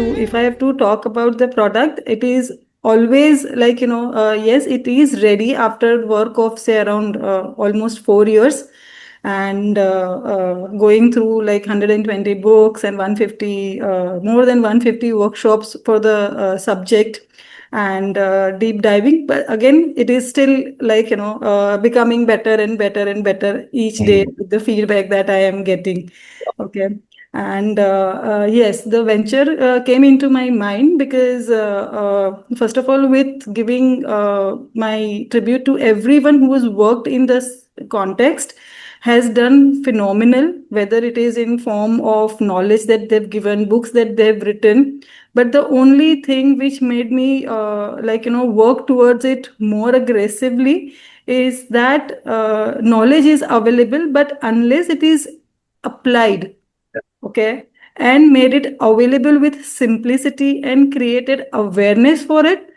if I have to talk about the product, it is always like, yes, it is ready after work of say around almost 4 years, and going through like 120 books and 150 more than 150 workshops for the subject, and deep diving. But again, it is still like, becoming better and better and better each day with the feedback that I am getting. Okay. And yes, the venture came into my mind because, first of all, with giving my tribute to everyone who has worked in this context, has done phenomenal, whether it is in form of knowledge that they've given, books that they've written. But the only thing which made me like, work towards it more aggressively is that knowledge is available, but unless it is applied, okay, and made it available with simplicity and created awareness for it,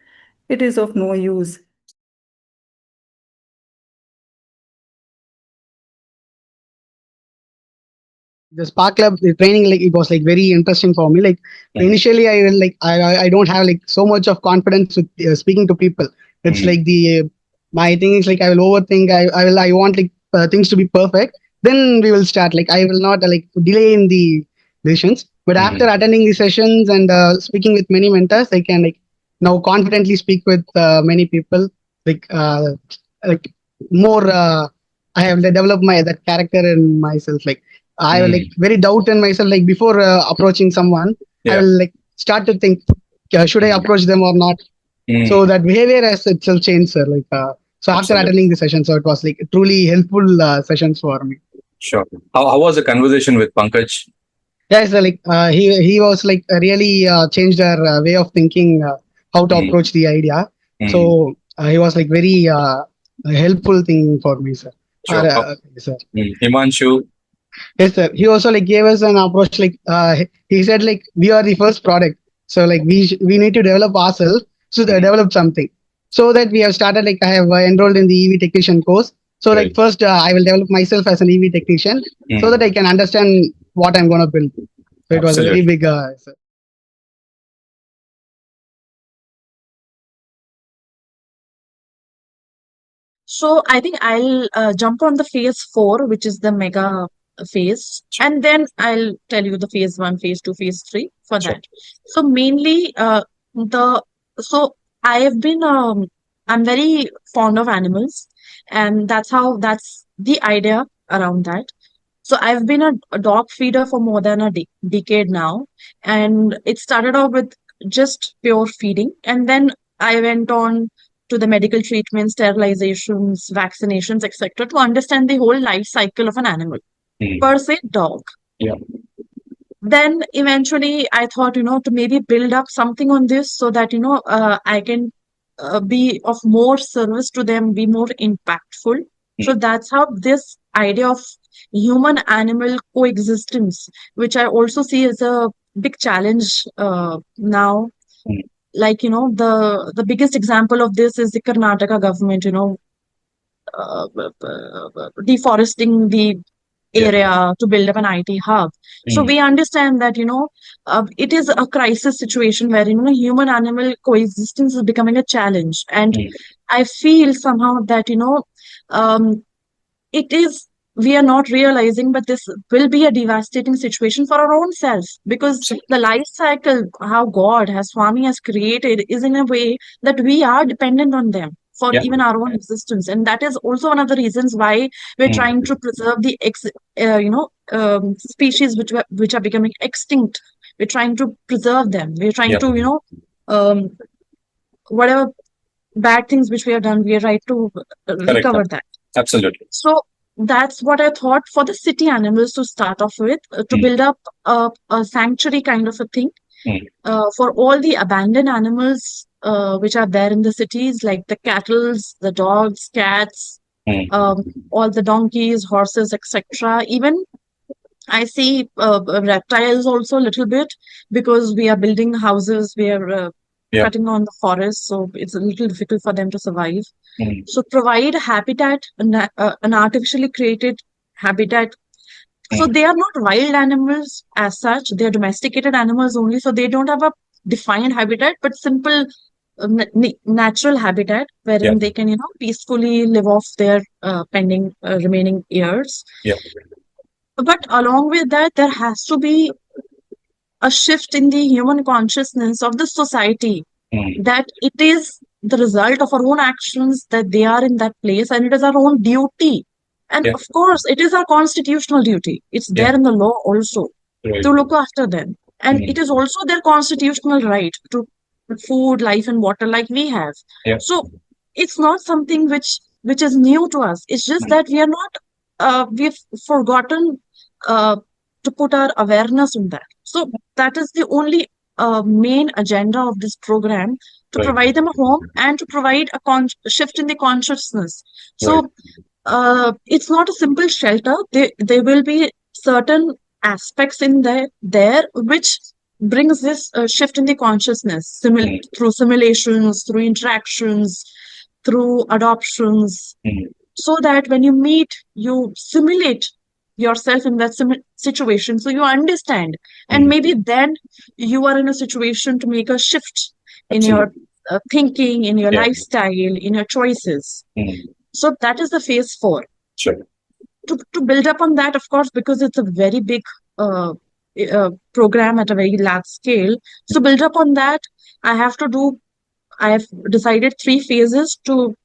it is of no use. The SparkLab the training, like it was like very interesting for me. Like initially, I will like I don't have like so much of confidence with speaking to people. It's like the my thing is like I will overthink. I want like things to be perfect. Then we will start. Like I will not like delay in the decisions. But after attending the sessions and speaking with many mentors, I can like now confidently speak with many people. Like like more. I have developed my that character in myself. Like I will like very doubt in myself. Like before approaching someone, I will like start to think, should I approach them or not? So that behavior has itself changed, sir. Like so after attending the session, so it was like truly helpful sessions for me. Sure. How was the conversation with Pankaj? Yes, sir, like he was like really changed our way of thinking, how to approach the idea. So he was like very helpful thing for me, sir. Sure. Sir. Himanshu. Yes, sir. He also like gave us an approach. Like he said, like we are the first product, so like we need to develop ourselves. So they develop something. So that we have started. Like I have enrolled in the EV technician course. So like first I will develop myself as an EV technician, so that I can understand what I'm gonna build. So it was a very big. Sir. So I think I'll jump on the phase 4, which is the mega phase, and then I'll tell you the phase 1, phase 2, phase 3 for that. So mainly the so I have been I'm very fond of animals, and that's the idea around that. So I've been a dog feeder for more than a decade now, and it started off with just pure feeding, and then I went on to the medical treatments, sterilizations, vaccinations, etc., to understand the whole life cycle of an animal, per se dog. Yeah. Then eventually I thought, to maybe build up something on this so that, I can be of more service to them, be more impactful. So that's how this idea of human animal coexistence, which I also see as a big challenge now. Like, the biggest example of this is the Karnataka government, deforesting the area to build up an IT hub. So we understand that, it is a crisis situation where, human animal coexistence is becoming a challenge. And I feel somehow that, we are not realizing, but this will be a devastating situation for our own selves, because the life cycle, how God has, Swami has created, is in a way that we are dependent on them for even our own existence. And that is also one of the reasons why we're trying to preserve the species which are becoming extinct. We're trying to preserve them. We're trying to, whatever bad things which we have done, we are right to recover that. Absolutely. So that's what I thought for the city animals to start off with, to build up a sanctuary kind of a thing for all the abandoned animals which are there in the cities, like the cattle, the dogs, cats, all the donkeys, horses, etc. Even I see reptiles also a little bit, because we are building houses, we are cutting on the forest, so it's a little difficult for them to survive. So provide habitat, an artificially created habitat So they are not wild animals as such. They are domesticated animals only. So they don't have a defined habitat, but simple natural habitat wherein they can, peacefully live off their pending remaining years. Yeah. But along with that, there has to be a shift in the human consciousness of the society that it is the result of our own actions that they are in that place, and it is our own duty. And Yeah. of course, it is our constitutional duty. It's Yeah. there in the law also Right. to look after them. And it is also their constitutional right to food, life, and water like we have. Yeah. So it's not something which is new to us. It's just that we are not we've forgotten to put our awareness on that. So that is the only main agenda of this program, to Right. provide them a home and to provide a shift in the consciousness. So it's not a simple shelter. There will be certain aspects in there which brings this shift in the consciousness through simulations, through interactions, through adoptions, so that when you meet, you simulate yourself in that situation, so you understand, and maybe then you are in a situation to make a shift in your thinking, in your lifestyle, in your choices. So that is the phase 4. Sure. To build up on that, of course, because it's a very big program at a very large scale. So build up on that, I have decided 3 phases to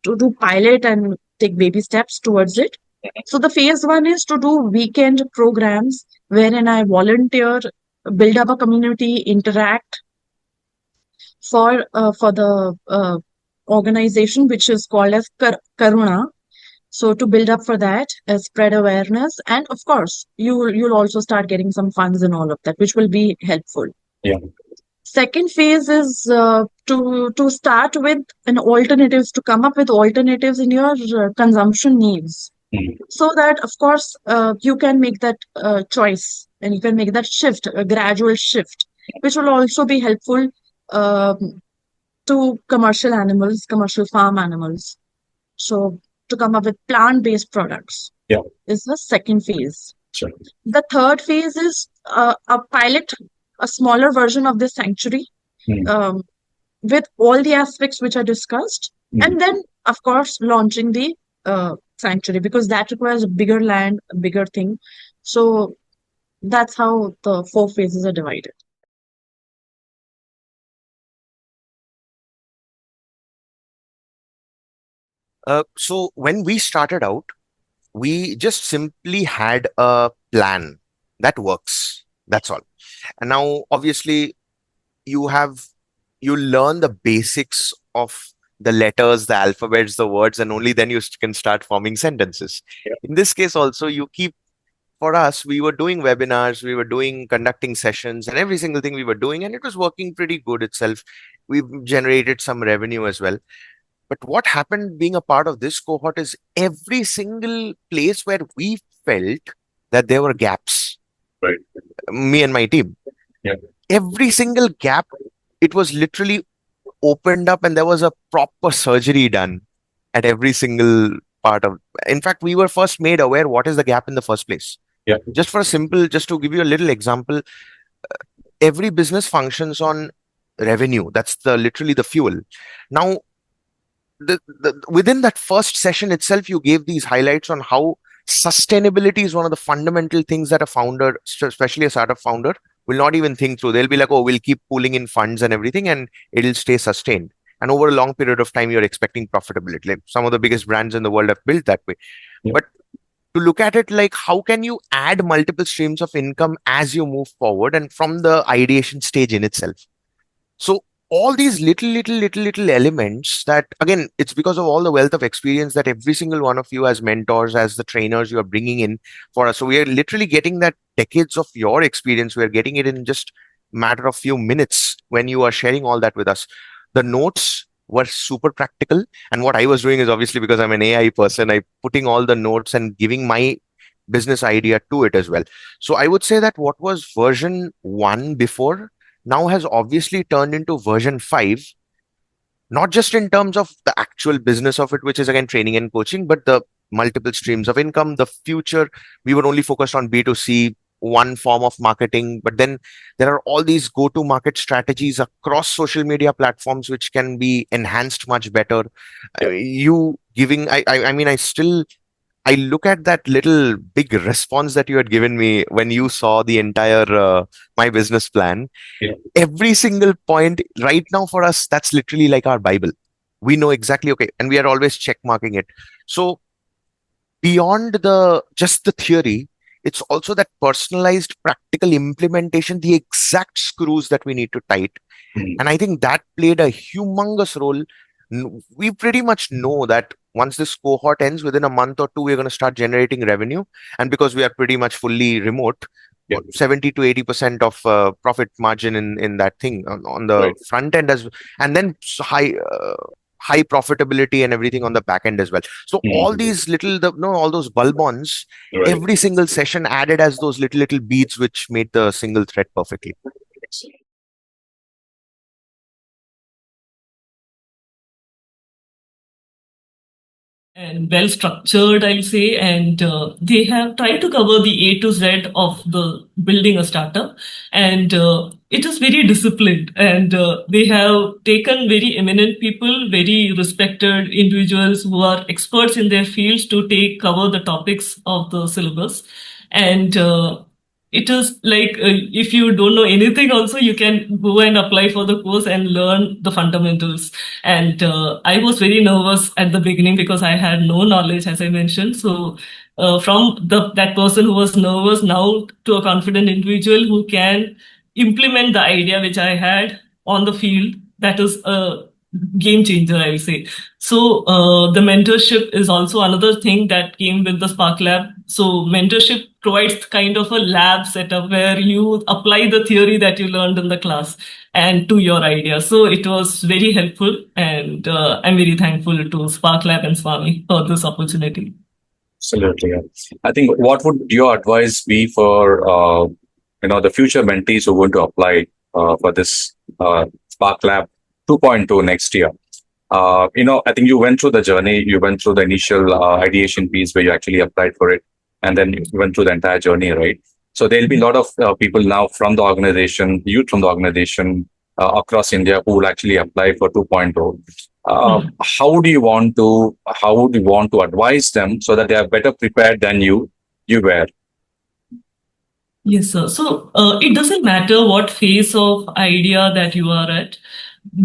do pilot and take baby steps towards it. So the phase 1 is to do weekend programs wherein I volunteer, build up a community, interact for the organization which is called as Karuna. So to build up for that, spread awareness, and of course you'll also start getting some funds and all of that, which will be helpful. Yeah. Second phase is to start with to come up with alternatives in your consumption needs, so that of course you can make that choice and you can make that shift, a gradual shift, which will also be helpful to commercial farm animals. So to come up with plant-based products is the second phase. Sure. The third phase is a pilot, a smaller version of this sanctuary, with all the aspects which are discussed, and then of course launching the sanctuary, because that requires a bigger land, a bigger thing. So that's how the 4 phases are divided. So when we started out, we just simply had a plan that works. That's all. And now, obviously, you learn the basics of the letters, the alphabets, the words, and only then you can start forming sentences. Yeah. In this case, also, for us, we were doing webinars, we were conducting sessions, and every single thing we were doing, and it was working pretty good itself. We've generated some revenue as well. But what happened being a part of this cohort is every single place where we felt that there were gaps, Right. me and my team, Yeah. every single gap, it was literally opened up and there was a proper surgery done at every single part of. In fact, we were first made aware what is the gap in the first place. Yeah. Just to give you a little example, every business functions on revenue. That's literally the fuel. Now, within that first session itself, you gave these highlights on how sustainability is one of the fundamental things that a founder, especially a startup founder, will not even think through. They'll be like, oh, we'll keep pooling in funds and everything, and it'll stay sustained. And over a long period of time, you're expecting profitability. Like some of the biggest brands in the world have built that way. Yeah. But to look at it like, how can you add multiple streams of income as you move forward and from the ideation stage in itself? So all these little elements that, again, it's because of all the wealth of experience that every single one of you as mentors, as the trainers, you are bringing in for us. So we are literally getting that decades of your experience. We are getting it in just a matter of few minutes when you are sharing all that with us. The notes were super practical. And what I was doing is, obviously, because I'm an AI person, I putting all the notes and giving my business idea to it as well. So I would say that what was version 1 before now has obviously turned into version 5, not just in terms of the actual business of it, which is again training and coaching, but the multiple streams of income. The future, we were only focused on B2C, one form of marketing, but then there are all these go-to-market strategies across social media platforms which can be enhanced much better. You giving, I mean, I look at that little big response that you had given me when you saw the entire my business plan. Yeah. Every single point right now for us, that's literally like our Bible. We know exactly, okay, and we are always check marking it. So beyond just the theory, it's also that personalized practical implementation, the exact screws that we need to tight. And I think that played a humongous role. We pretty much know that once this cohort ends, within a month or two, we're going to start generating revenue. And because we are pretty much fully remote, 70 to 80% of profit margin in that thing on the front end and then high profitability and everything on the back end as well. So all these all those bulb-ons, every single session added as those little beads which made the single thread perfectly. And well structured, I'll say, and they have tried to cover the A to Z of the building a startup, and it is very disciplined, and they have taken very eminent people, very respected individuals who are experts in their fields to cover the topics of the syllabus, and it is like if you don't know anything also, you can go and apply for the course and learn the fundamentals. And I was very nervous at the beginning because I had no knowledge, as I mentioned. So from that person who was nervous now to a confident individual who can implement the idea which I had on the field, that is a game changer, I will say. So the mentorship is also another thing that came with the SparkLab. So mentorship provides kind of a lab setup where you apply the theory that you learned in the class and to your idea. So it was very helpful, and I'm very thankful to SparkLab and Swami for this opportunity. Absolutely. I think what would your advice be for the future mentees who are going to apply for this SparkLab 2.0 next year? I think you went through the journey. You went through the initial ideation piece where you actually applied for it, and then you went through the entire journey, right? So there'll be a lot of people now from the organization, youth from the organization across India who will actually apply for 2.0. How do you want to advise them so that they are better prepared than you were? Yes, sir. So it doesn't matter what phase of idea that you are at.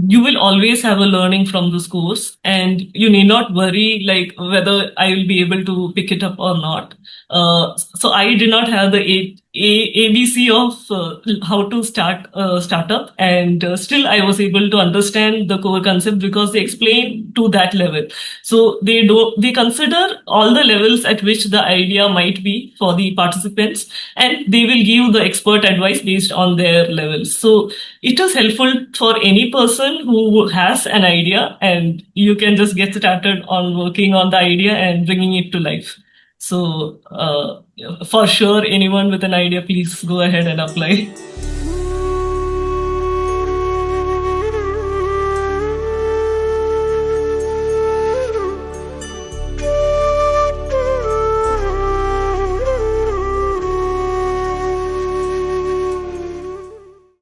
You will always have a learning from this course, and you need not worry like whether I will be able to pick it up or not. So I did not have the ABC of how to start a startup, and still I was able to understand the core concept because they explain to that level. So they consider all the levels at which the idea might be for the participants, and they will give the expert advice based on their levels. So it is helpful for any person who has an idea, and you can just get started on working on the idea and bringing it to life. So for sure, anyone with an idea, please go ahead and apply.